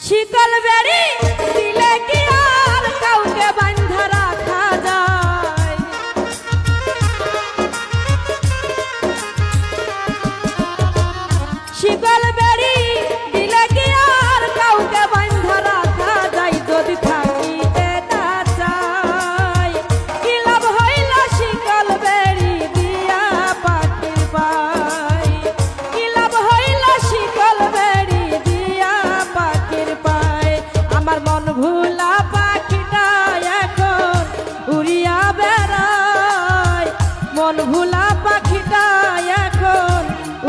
শিকল বেড়ি দিলে কি আর কাউকে বাঁধা রাখা যায়? শিকল বেড়ি দিলে কি আর কাউকে বাঁধা রাখা যায়? যদি থাকিতে না চাই কি লাভ হইল শিকল বেড়ি দিয়া পাখির পাই? কি লাভ হইল শিকল বেড়ি দিয়া পাখির পাই? আমার মন ভুলা পাখিটা এখন উড়িয়া বেড়ায়, মন ভুলা পাখিটা এখন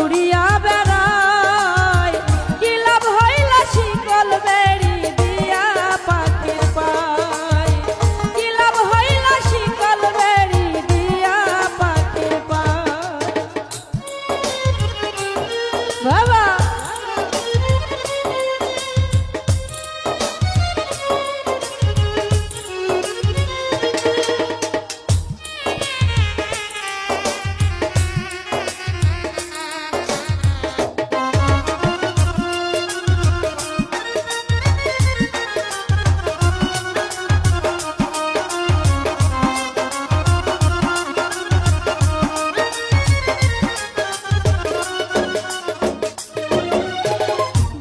উড়িয়া বেড়ায়। কি লাভ হইল শিকল বেড়ি দিয়া পাখির পাই? কি লাভ হইল শিকল বেড়ি দিয়া পাখির পাই? বাবা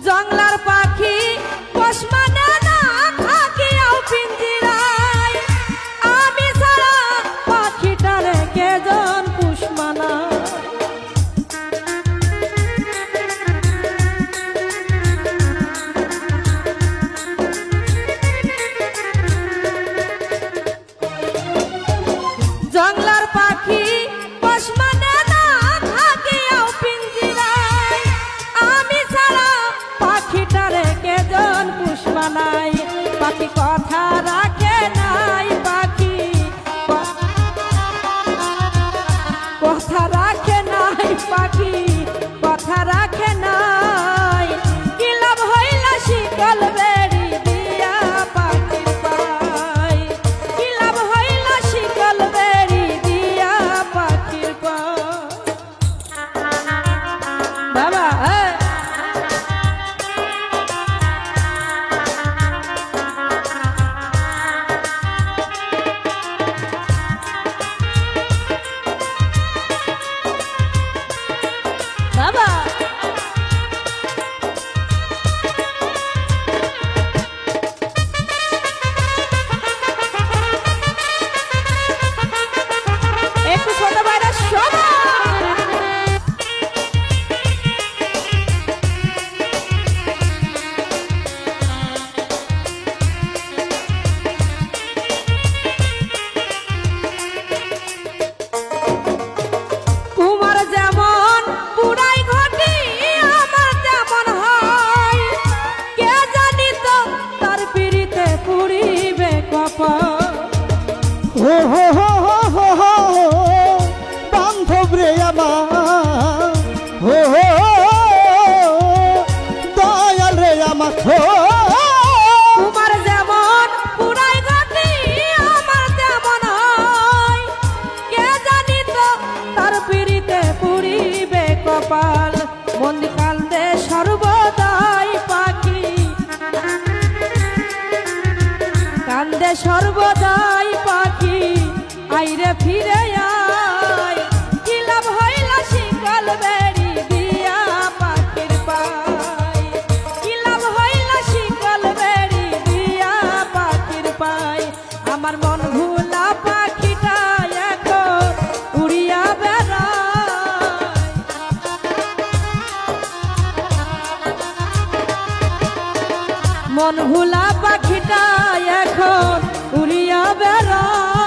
জংলার পাখি পোষ মানে না থাকিয়াও পিঞ্জিরায়, আমি ছাড়া পাখিটারে কেজন পোষ মানায়? জংলার পাখি পোষ মানে না থাকিয়াও পিঞ্জিরায়, আমি ছাড়া পাখিটারে কেজন পোষ মানায়? পাখি কথা রাখে নাই, পাখি কথা রাখে নাই, পাখি কথা রাখে নাই। কি লাভ হইল শিকল বেড়ি দিয়া পাখির পাই? কি লাভ হইল শিকল বেড়ি দিয়া পাখির পাই? বাবা বাবা একটু ছোট ভাইরা শোনো। তোমার যেমন পুরাই ঘটি আমার তেমন হয়, কে জানি তো তার পিড়িতে পুরিবে কপাল। হো হো হো হো হো হো বান্ধব রে আমার, হো হো দয়াল রে আমার, হো তোমার যেমন পুরাই ঘটি আমার তেমন হয়, কে জানি তো তার পিড়িতে পুরিবে কপাল। মন্দি কান্দে সর্বদাই পাখি, কান্দে সর্বদাই পাখি, আইরে ফিরে আয়। কি লাভ হইল শিকল বেড়ি দিয়া পাখির পাই? কি লাভ হইল শিকল বেড়ি দিয়া পাখির পাই? আমার মন ভুলা পাখিটা এখন উড়িয়া বেড়ায়, মন ভুলা পাখিটা এখন উড়িয়া বেড়ায়।